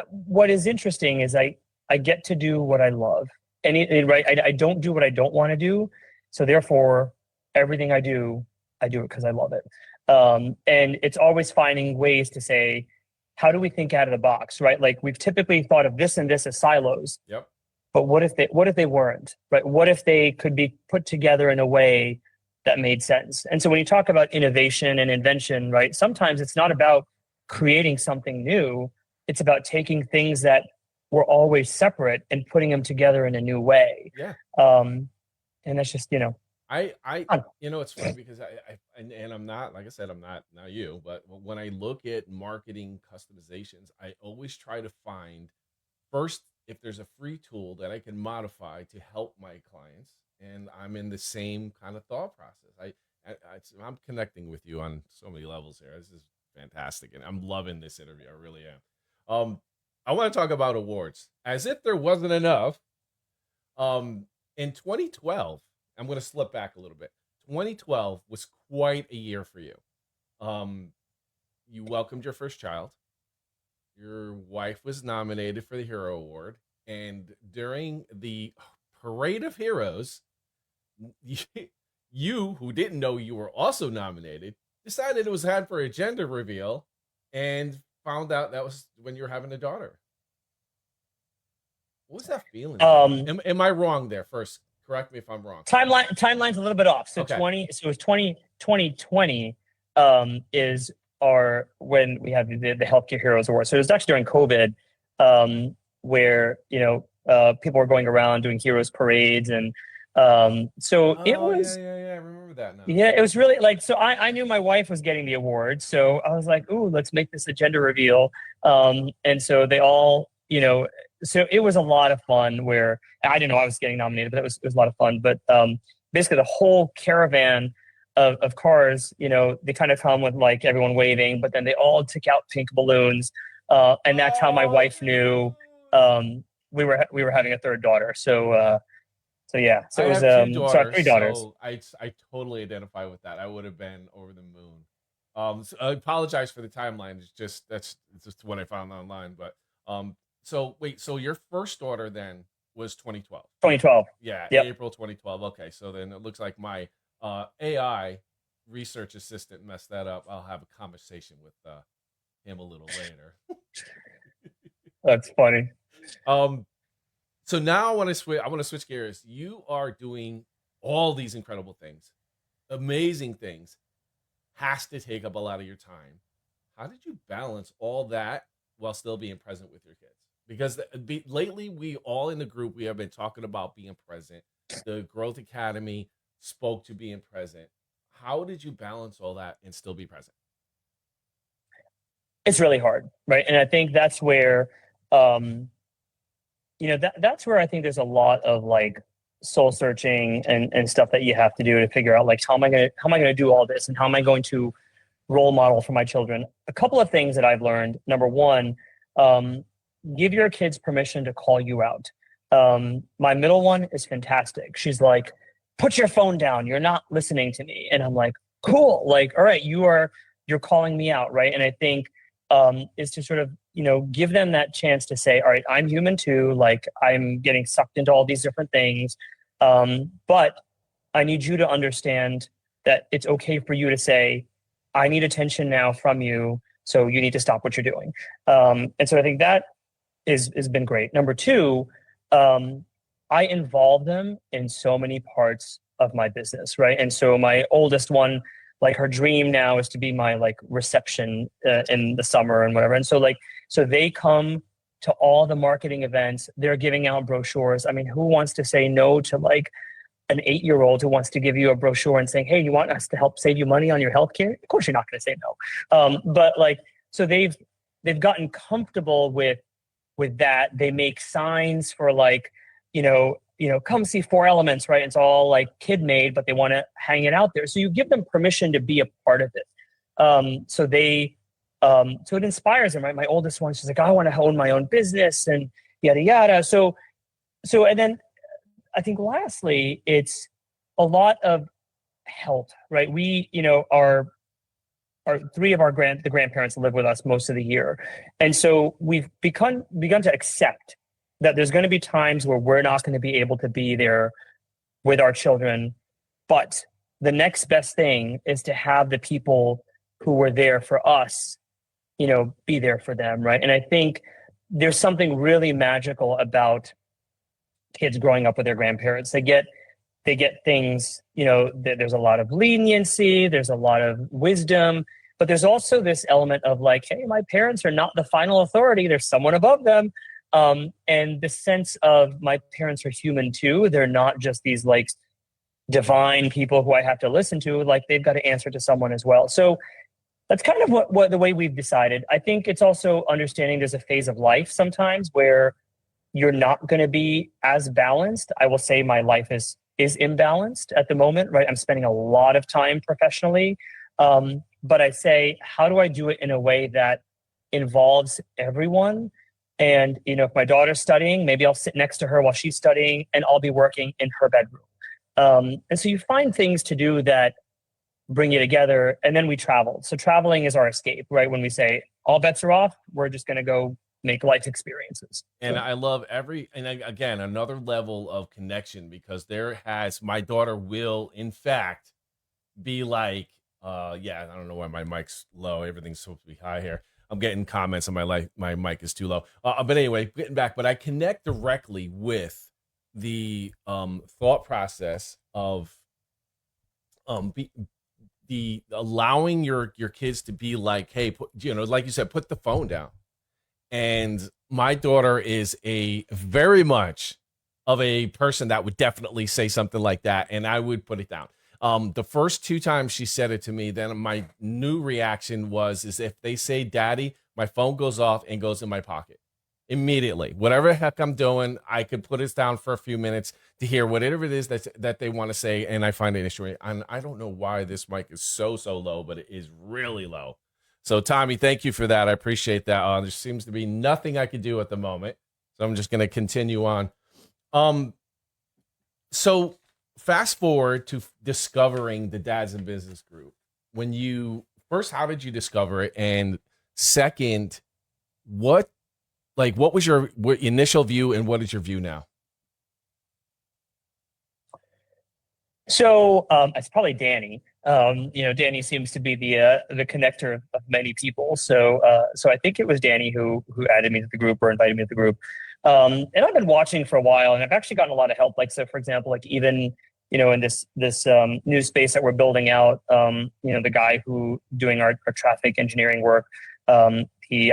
what is interesting is I get to do what I love, and right. I don't do what I don't want to do. So therefore everything I do it because I love it. And it's always finding ways to say, how do we think out of the box, right? Like we've typically thought of this and this as silos. Yep. But what if they weren't, right? What if they could be put together in a way that made sense? And so when you talk about innovation and invention, right? Sometimes it's not about creating something new. It's about taking things that were always separate and putting them together in a new way. Yeah. And that's just, it's funny because and I'm not, like I said, I'm not you, but when I look at marketing customizations, I always try to find first if there's a free tool that I can modify to help my clients, and I'm in the same kind of thought process. I'm connecting with you on so many levels here. This is fantastic, and I'm loving this interview. I really am. I want to talk about awards, as if there wasn't enough. In 2012. I'm going to slip back a little bit. 2012 was quite a year for you. You welcomed your first child. Your wife was nominated for the Hero Award. And during the Parade of Heroes, you, who didn't know you were also nominated, decided it was time for a gender reveal and found out that was when you were having a daughter. What was that feeling? Am I wrong there? First, correct me if I'm wrong. Timeline's a little bit off. So Okay. it was 2020 is our when we had the Healthcare Heroes Award. So it was actually during COVID, where people were going around doing heroes parades, and it was I remember that now. Yeah, it was really like, so I knew my wife was getting the award, so I was like, ooh, let's make this a gender reveal. And so they all, so it was a lot of fun, where I didn't know I was getting nominated, but it was a lot of fun. But basically the whole caravan of cars, they kind of come with like everyone waving, but then they all took out pink balloons. And that's how my wife knew we were having a third daughter. So yeah, so I it was have 2 so I daughters, have 3 daughters. so I totally identify with that. I would have been over the moon. So I apologize for the timeline. It's just what I found online. But so wait, so your first daughter then was 2012. 2012. Yeah, Yep. April 2012. Okay, so then it looks like my AI research assistant messed that up. I'll have a conversation with him a little later. That's funny. So now I want to switch gears. You are doing all these incredible things, amazing things. Has to take up a lot of your time. How did you balance all that while still being present with your kids? Because lately, we all in the group, we have been talking about being present. The Growth Academy spoke to being present. How did you balance all that and still be present? It's really hard, right? And I think that's where that's where I think there's a lot of like soul searching and stuff that you have to do to figure out, like, how am I going to do all this, and how am I going to role model for my children? A couple of things that I've learned. Number one, give your kids permission to call you out. My middle one is fantastic. She's like, put your phone down. You're not listening to me. And I'm like, cool. Like, all right, you're calling me out. Right. And I think is to sort of, give them that chance to say, all right, I'm human too. Like, I'm getting sucked into all these different things. But I need you to understand that it's okay for you to say, I need attention now from you. So you need to stop what you're doing. And so I think that has been great. Number two, I involve them in so many parts of my business, right? And so my oldest one, like, her dream now is to be my like reception in the summer and whatever. And so so they come to all the marketing events. They're giving out brochures. I mean, who wants to say no to like an 8-year-old who wants to give you a brochure and saying, hey, you want us to help save you money on your healthcare? Of course, you're not going to say no. But like, so they've gotten comfortable with that. They make signs for like, come see 4 Elements, right? It's all like kid made, but they want to hang it out there. So you give them permission to be a part of it. So it inspires them, right? My oldest one, she's like, I want to own my own business and yada, yada. So, and then I think lastly, it's a lot of help, right? We, our 3 of the grandparents live with us most of the year. And so we've begun to accept that there's going to be times where we're not going to be able to be there with our children. But the next best thing is to have the people who were there for us, be there for them, right? And I think there's something really magical about kids growing up with their grandparents. They get things, there's a lot of leniency, there's a lot of wisdom, but there's also this element of like, hey, my parents are not the final authority. There's someone above them. And the sense of my parents are human too. They're not just these like divine people who I have to listen to. Like, they've got to answer to someone as well. So that's kind of what the way we've decided. I think it's also understanding there's a phase of life sometimes where you're not going to be as balanced. I will say my life is imbalanced at the moment, right? I'm spending a lot of time professionally. But I say, how do I do it in a way that involves everyone? And, if my daughter's studying, maybe I'll sit next to her while she's studying and I'll be working in her bedroom. And so you find things to do that bring you together. And then we travel. So traveling is our escape, right? When we say all bets are off, we're just going to go make life experiences. And I love again, another level of connection, because my daughter will, in fact, be like, yeah, I don't know why my mic's low. Everything's supposed to be high here. I'm getting comments on my mic is too low. But anyway, getting back, but I connect directly with the thought process of the allowing your kids to be like, hey, like you said, put the phone down. And my daughter is a very much of a person that would definitely say something like that, and I would put it down. The first 2 times she said it to me, then my new reaction is if they say daddy, my phone goes off and goes in my pocket immediately. Whatever the heck I'm doing, I could put it down for a few minutes to hear whatever it is that they want to say, and I find it interesting. And I don't know why this mic is so low, but it is really low. So Tommy, thank you for that. I appreciate that. There seems to be nothing I could do at the moment, so I'm just going to continue on. So fast forward to discovering the Dads in Business group. How did you discover it? And second, what was your initial view, and what is your view now? So it's probably Danny. Danny seems to be the connector of many people. So I think it was Danny who added me to the group or invited me to the group. And I've been watching for a while, and I've actually gotten a lot of help. Like, so for example, like even, in this new space that we're building out, the guy who doing our traffic engineering work, he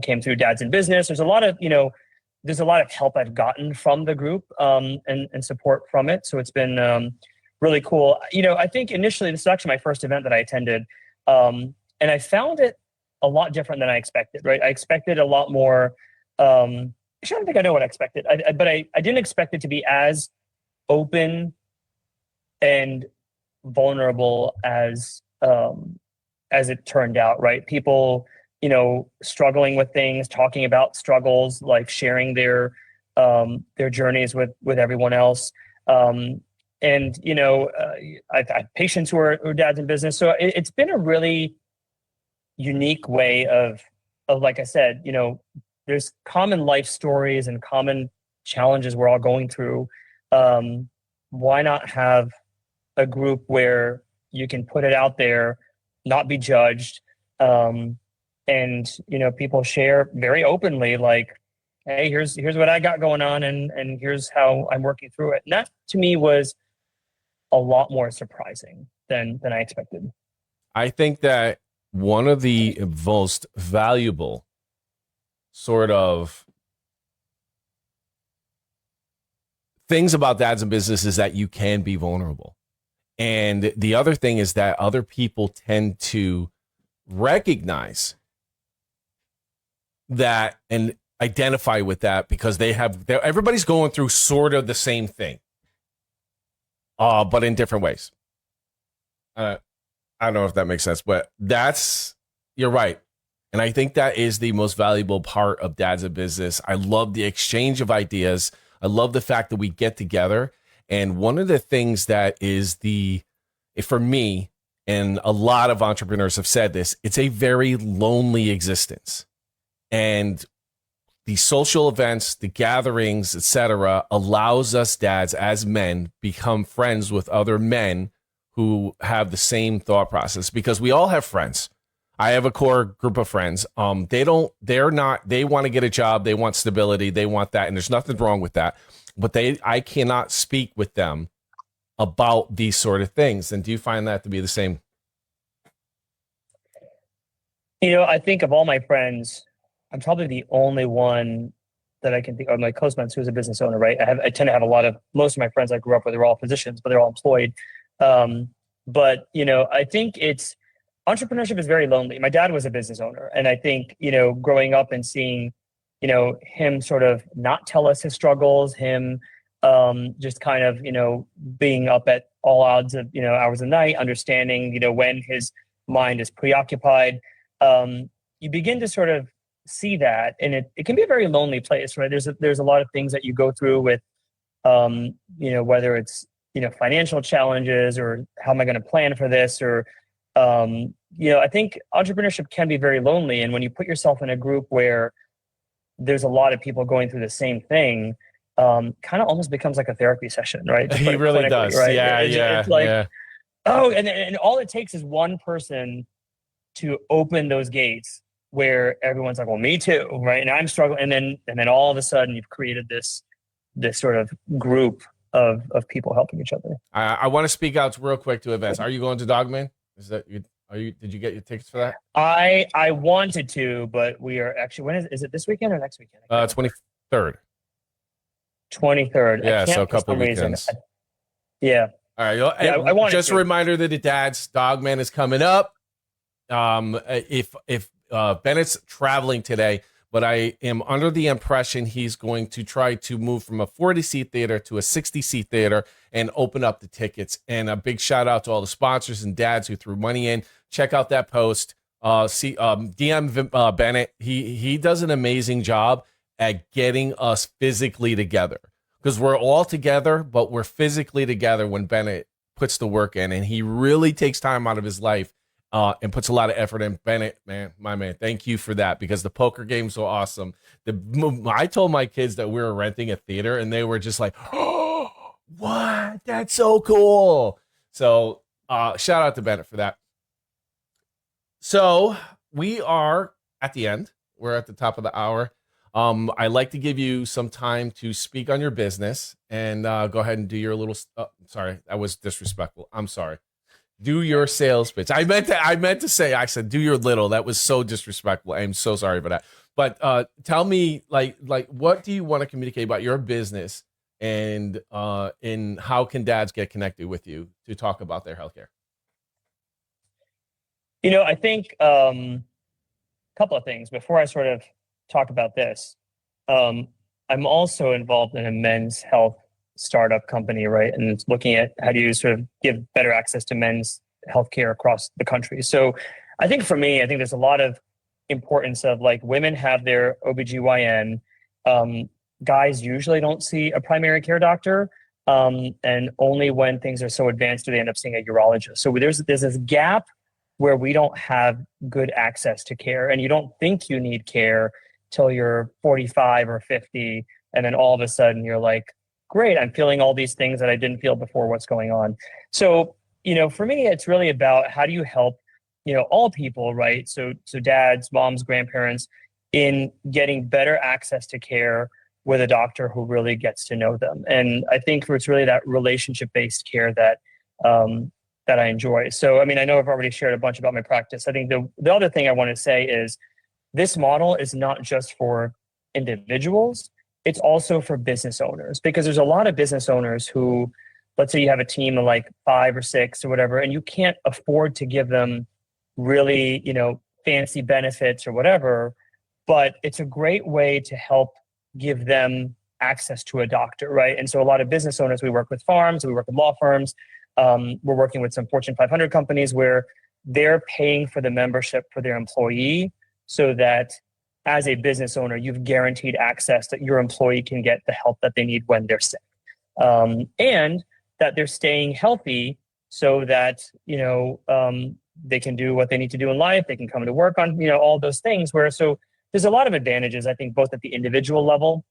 came through Dads in Business. There's a lot of help I've gotten from the group, and support from it. So it's been really cool. I think initially this is actually my first event that I attended, and I found it a lot different than I expected. Right, I expected a lot more. I don't think I know what I expected, but I didn't expect it to be as open and vulnerable as it turned out. Right, people, struggling with things, talking about struggles, like sharing their journeys with everyone else. And I've had patients who are dads in business, so it's been a really unique way of like I said, there's common life stories and common challenges we're all going through. Why not have a group where you can put it out there, not be judged, and people share very openly, like, hey, here's what I got going on, and here's how I'm working through it. And that to me was a lot more surprising than I expected. I think that one of the most valuable sort of things about Dads in Business is that you can be vulnerable. And the other thing is that other people tend to recognize that and identify with that, because everybody's going through sort of the same thing, but in different ways. I don't know if that makes sense, but you're right. And I think that is the most valuable part of Dads in Business. I love the exchange of ideas. I love the fact that we get together. And one of the things that is for me, and a lot of entrepreneurs have said this, it's a very lonely existence. And the social events, the gatherings, etc., allows us dads as men become friends with other men who have the same thought process, because we all have friends. I have a core group of friends. They want to get a job. They want stability. They want that. And there's nothing wrong with that. But I cannot speak with them about these sort of things. And do you find that to be the same? I think of all my friends, I'm probably the only one that I can think of, my close friends who's a business owner, right? I tend to have most of my friends I grew up with are all physicians, but they're all employed. But I think entrepreneurship is very lonely. My dad was a business owner, and I think, growing up and seeing, him sort of not tell us his struggles, him just kind of, being up at all odds of, hours of the night, understanding, when his mind is preoccupied, you begin to sort of see that, and it can be a very lonely place, right? There's a lot of things that you go through with, whether it's, financial challenges, or how am I going to plan for this, or, I think entrepreneurship can be very lonely. And when you put yourself in a group where there's a lot of people going through the same thing, kind of almost becomes like a therapy session, right? He really does. Right? Yeah, It's like, oh, and all it takes is one person to open those gates where everyone's like, well, me too, right? And I'm struggling, and then all of a sudden you've created this sort of group of people helping each other. I want to speak out real quick to events. Are you going to Dogman? Is that you? Did you get your tickets for that? I wanted to, but we are actually, when is it this weekend or next weekend? 23rd. 23rd. Yeah, so a couple of weekends. Yeah. All right. I want just a reminder that the dads, Dogman is coming up. If Bennett's traveling today, but I am under the impression he's going to try to move from a 40-seat theater to a 60-seat theater and open up the tickets. And a big shout out to all the sponsors and dads who threw money in. Check out that post. DM Bennett. He does an amazing job at getting us physically together, because we're all together, but we're physically together when Bennett puts the work in, and he really takes time out of his life and puts a lot of effort in. Bennett, man, my man, thank you for that, because the poker games were awesome. I told my kids that we were renting a theater, and they were just like, oh, what? That's so cool. So shout out to Bennett for that. So we are at the end. We're at the top of the hour. I like to give you some time to speak on your business, and go ahead and do your little. Sorry, that was disrespectful. I'm sorry. Do your sales pitch. I meant to say. I said do your little. That was so disrespectful. I'm so sorry for that. But tell me, like, what do you want to communicate about your business, and in how can dads get connected with you to talk about their healthcare? I think a couple of things before I sort of talk about this. I'm also involved in a men's health startup company, right? And it's looking at how do you sort of give better access to men's healthcare across the country. So I think for me, I think there's a lot of importance of, like, women have their OBGYN. Guys usually don't see a primary care doctor. And only when things are so advanced do they end up seeing a urologist. So there's this gap where we don't have good access to care, and you don't think you need care till you're 45 or 50. And then all of a sudden you're like, great, I'm feeling all these things that I didn't feel before. What's going on? So, for me, it's really about how do you help, all people, right? So dads, moms, grandparents, in getting better access to care with a doctor who really gets to know them. And I think it's really that relationship-based care that I enjoy. So, I mean, I know I've already shared a bunch about my practice. I think the other thing I want to say is this model is not just for individuals. It's also for business owners, because there's a lot of business owners who, let's say you have a team of like 5 or 6 or whatever, and you can't afford to give them really, fancy benefits or whatever, but it's a great way to help give them access to a doctor, right? And so a lot of business owners, we work with farms, we work with law firms, we're working with some Fortune 500 companies where they're paying for the membership for their employee, so that as a business owner, you've guaranteed access that your employee can get the help that they need when they're sick. And that they're staying healthy so that, they can do what they need to do in life. They can come to work on, all those things so there's a lot of advantages, I think, both at the individual level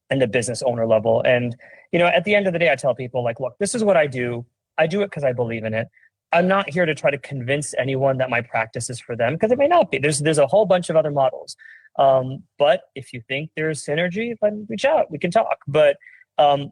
and the business owner level. And, at the end of the day, I tell people, like, look, this is what I do. I do it because I believe in it. I'm not here to try to convince anyone that my practice is for them, because it may not be. There's a whole bunch of other models. But if you think there's synergy, then reach out. We can talk. But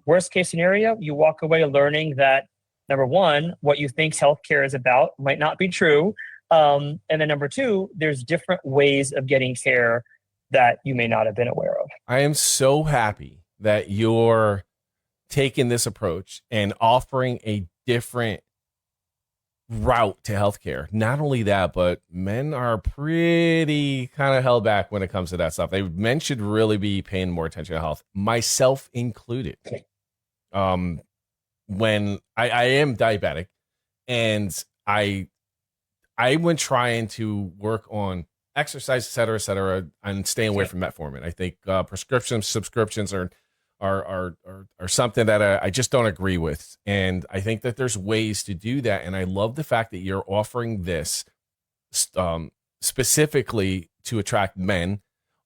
worst case scenario, you walk away learning that, number one, what you think healthcare is about might not be true. And then number two, there's different ways of getting care that you may not have been aware of. I am so happy that you're taking this approach and offering a different route to healthcare. Not only that, but men are pretty kind of held back when it comes to that stuff. Men should really be paying more attention to health, myself included. When I am diabetic, and I went trying to work on exercise, et cetera, and staying away from metformin. I think subscriptions are something that I just don't agree with. And I think that there's ways to do that. And I love the fact that you're offering this specifically to attract men,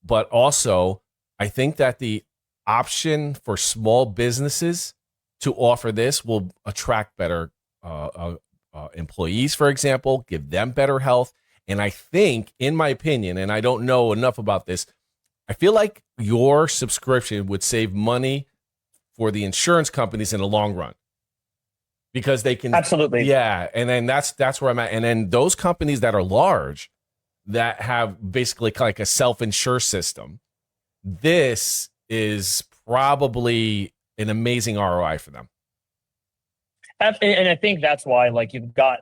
but also I think that the option for small businesses to offer this will attract better employees, for example, give them better health. And I think, in my opinion, and I don't know enough about this, I feel like your subscription would save money for the insurance companies in the long run, because they can Absolutely. Yeah, and then that's where I'm at. And then those companies that are large, that have basically like a self-insure system, this is probably an amazing ROI for them. And I think that's why, like, you've got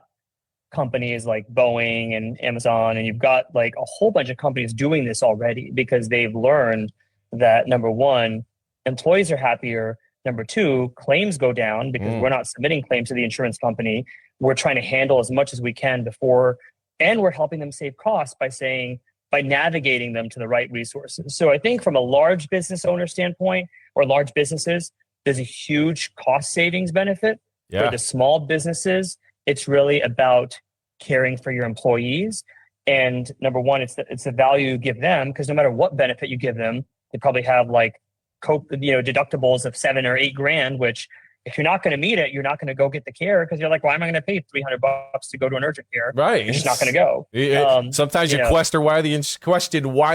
companies like Boeing and Amazon, and you've got like a whole bunch of companies doing this already, because they've learned that, number one, employees are happier. Number two, claims go down because we're not submitting claims to the insurance company. We're trying to handle as much as we can before, and we're helping them save costs by navigating them to the right resources. So I think from a large business owner standpoint, or large businesses, there's a huge cost savings benefit. For the small businesses, it's really about caring for your employees. And number one, it's the value you give them, because no matter what benefit you give them, they probably have like deductibles of $7 or $8 grand, which if you're not going to meet it, you're not going to go get the care, because you're like, why am I going to pay $300 to go to an urgent care? Right. You're just not going to go. Sometimes you question why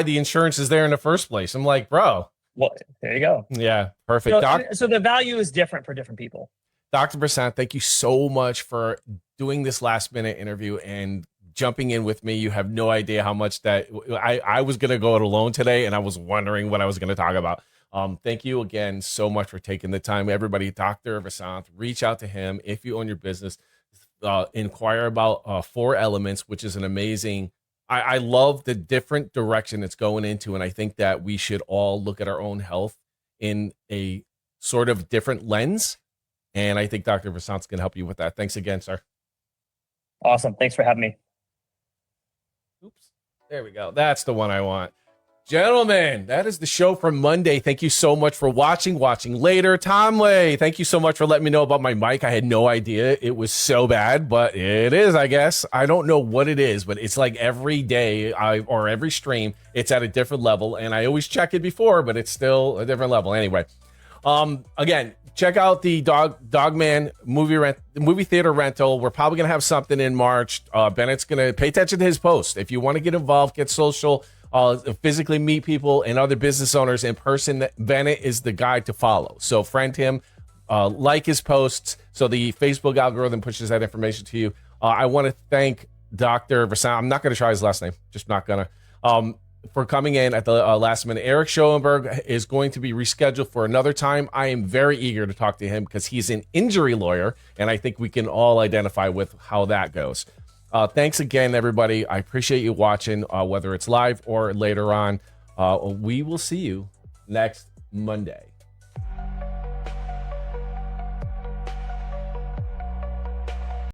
the insurance is there in the first place. I'm like, bro. Well, there you go. Yeah, perfect. So the value is different for different people. Dr. Vasanth, thank you so much for doing this last minute interview and jumping in with me. You have no idea how much that I was going to go it alone today, and I was wondering what I was going to talk about. Thank you again so much for taking the time. Everybody, Dr. Vasanth, reach out to him if you own your business. Inquire about 4 Elements, which is an amazing. I love the different direction it's going into, and I think that we should all look at our own health in a sort of different lens. And I think Dr. Vasanth's going to help you with that. Thanks again, sir. Awesome. Thanks for having me. Oops. There we go. That's the one I want. Gentlemen, that is the show for Monday. Thank you so much for watching later. Tomley, thank you so much for letting me know about my mic. I had no idea it was so bad, but it is, I guess. I don't know what it is, but it's like every day or every stream, it's at a different level. And I always check it before, but it's still a different level. Anyway, again, check out the Dogman movie theater rental. We're probably going to have something in March. Bennett's going to pay attention to his post. If you want to get involved, get social, physically meet people and other business owners in person, Bennett is the guy to follow. So friend him, like his posts, so the Facebook algorithm pushes that information to you. I want to thank Dr. Vasanth. I'm not going to try his last name. Just not going to. For coming in at the last minute. Eric Schoenberg is going to be rescheduled for another time. I am very eager to talk to him because he's an injury lawyer, and I think we can all identify with how that goes. Thanks again, everybody. I appreciate you watching, whether it's live or later on. We will see you next Monday.